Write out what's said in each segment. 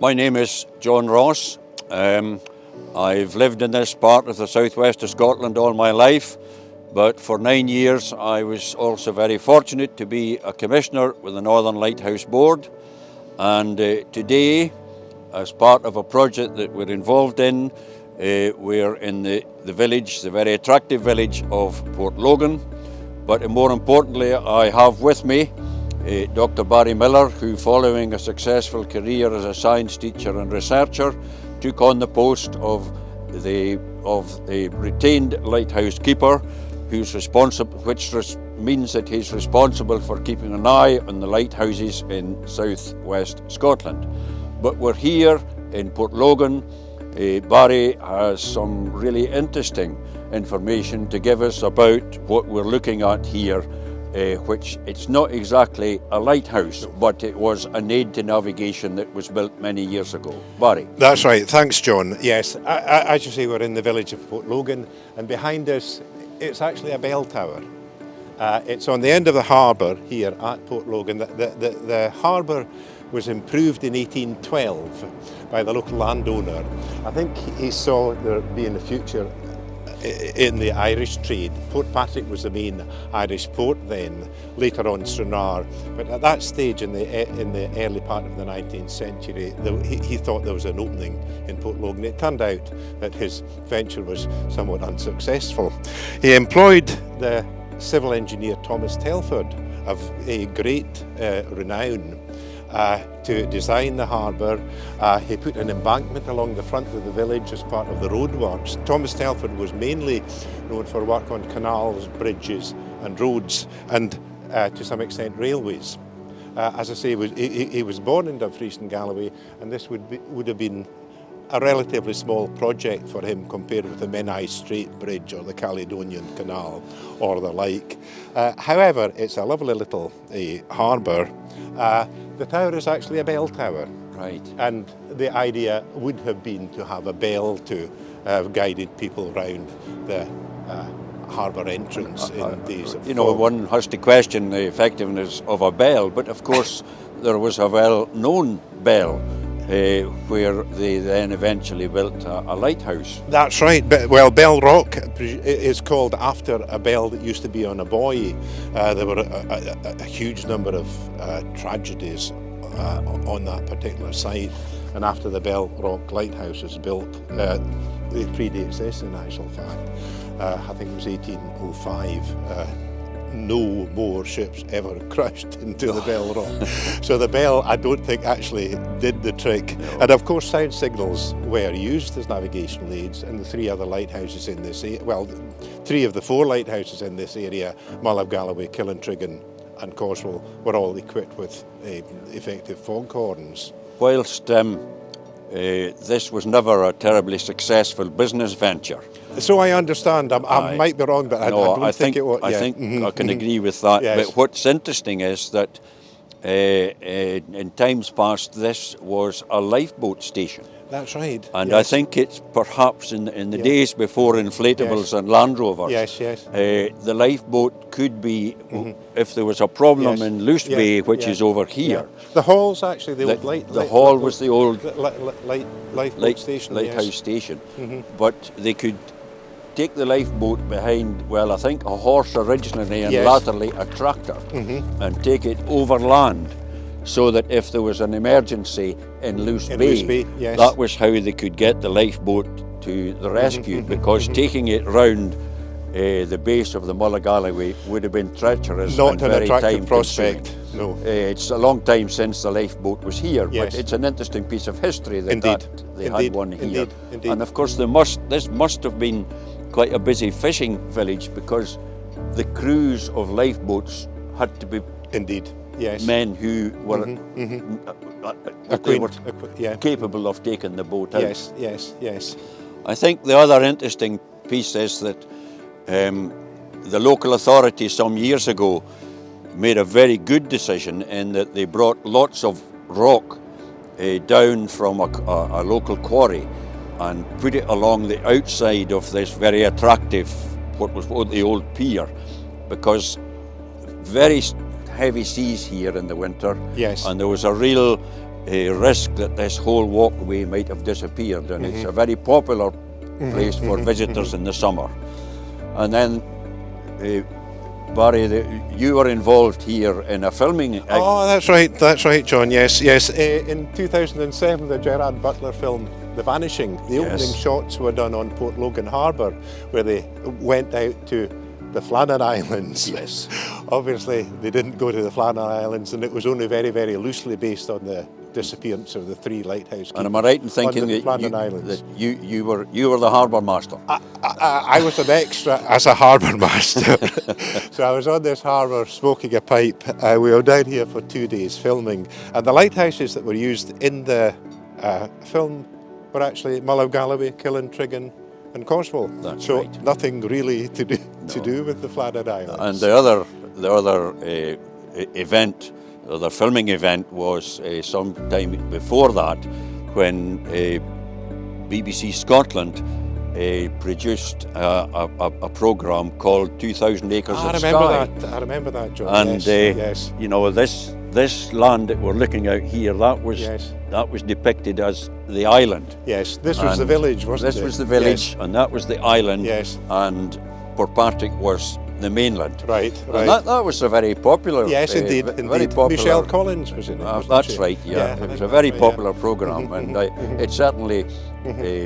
My name is John Ross. I've lived in this part of the southwest of Scotland all my life, but for 9 years I was also very fortunate to be a commissioner with the Northern Lighthouse Board, and today, as part of a project that we're involved in, we're in the village, the very attractive village of Port Logan. But more importantly, I have with me Dr. Barry Miller, who, following a successful career as a science teacher and researcher, took on the post of the retained lighthouse keeper, which means that he's responsible for keeping an eye on the lighthouses in southwest Scotland. But we're here in Port Logan. Barry has some really interesting information to give us about what we're looking at here, which it's not exactly a lighthouse, but it was an aid to navigation that was built many years ago. Barry. That's right, thanks John. Yes, as you say, we're in the village of Port Logan, and behind us it's actually a bell tower. It's on the end of the harbour here at Port Logan. The harbour was improved in 1812 by the local landowner. I think he saw there being a future in the Irish trade. Port Patrick was the main Irish port then, later on Stranraer, but at that stage in the early part of the 19th century, he thought there was an opening in Port Logan. It turned out that his venture was somewhat unsuccessful. He employed the civil engineer Thomas Telford, of a great renown, to design the harbour. He put an embankment along the front of the village as part of the roadworks. Thomas Telford was mainly known for work on canals, bridges and roads, and to some extent railways. As I say, he was born in Dumfries and Galloway, and this would have been a relatively small project for him compared with the Menai Strait Bridge or the Caledonian Canal or the like. However, it's a lovely little harbour. The tower is actually a bell tower. Right. And the idea would have been to have a bell to have guided people round the harbour entrance in days of fog. One has to question the effectiveness of a bell, but of course there was a well-known bell where they then eventually built a lighthouse. That's right. Well, Bell Rock is called after a bell that used to be on a buoy. There were a huge number of tragedies on that particular site, and after the Bell Rock lighthouse was built, it predates this in actual fact. I think it was 1805. No more ships ever crashed into the Bell Rock. So the bell, I don't think, actually did the trick. No. And of course, sound signals were used as navigational aids, and the three other lighthouses in this area, well, three of the four lighthouses in this area, Mull, Galloway, Killintriggan and Coswell, were all equipped with effective foghorns. Whilst this was never a terribly successful business venture. So I understand. I might be wrong, but I don't think it was. I think I can agree with that. Yes. But what's interesting is that in times past, this was a lifeboat station. That's right. And yes. I think it's perhaps in the days before inflatables and Land Rovers, the lifeboat could be, if there was a problem in Loose Bay, which is over here. Yeah. The hall's actually the old the hall was the old lifeboat station. Lighthouse station. But they could take the lifeboat behind, well, I think a horse originally and latterly a tractor, and take it overland, so that if there was an emergency in Loose Bay, that was how they could get the lifeboat to the rescue, because taking it round the base of the Mull of Galloway would have been treacherous. Not and an very attractive time-consuming. prospect, no. It's a long time since the lifeboat was here, but it's an interesting piece of history that they had one here. Indeed. And of course, this must have been quite a busy fishing village, because the crews of lifeboats had to be men who were capable of taking the boat out. Yes. I think the other interesting piece is that the local authorities some years ago made a very good decision in that they brought lots of rock down from a local quarry and put it along the outside of this very attractive, what was the old pier, because very heavy seas here in the winter, and there was a real risk that this whole walkway might have disappeared, and it's a very popular place for visitors in the summer. And then Barry, you were involved here in a filming. Oh, that's right, John. Yes. In 2007, the Gerard Butler film, The Vanishing, the opening shots were done on Port Logan Harbour, where they went out to the Flannan Islands. Yes. Obviously, they didn't go to the Flannan Islands, and it was only very, very loosely based on the disappearance of the 3 lighthouse keepers. And am I right in thinking that you were the harbour master? I was an extra as a harbour master. So I was on this harbour smoking a pipe. We were down here for 2 days filming, and the lighthouses that were used in the film were actually Mull of Galloway, Killintriggan and Coswell. That's so right. Nothing really to do with the Flannan Islands. And the other event, the filming event, was some time before that, when BBC Scotland produced a programme called 2,000 Acres of Sky. I remember that, John. And yes. you know, this land that we're looking at here, that was depicted as the island. Yes, this was the village, wasn't it? This was the village, and that was the island. Yes. And Portpatrick was the mainland. Right. And that was a very popular. Yes, indeed. Very popular. Michelle Collins was in it. That's right. Yeah, it was a very popular programme, and it certainly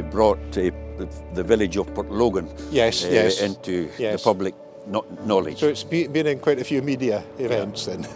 brought the village of Port Logan into the public knowledge. So it's been in quite a few media events then.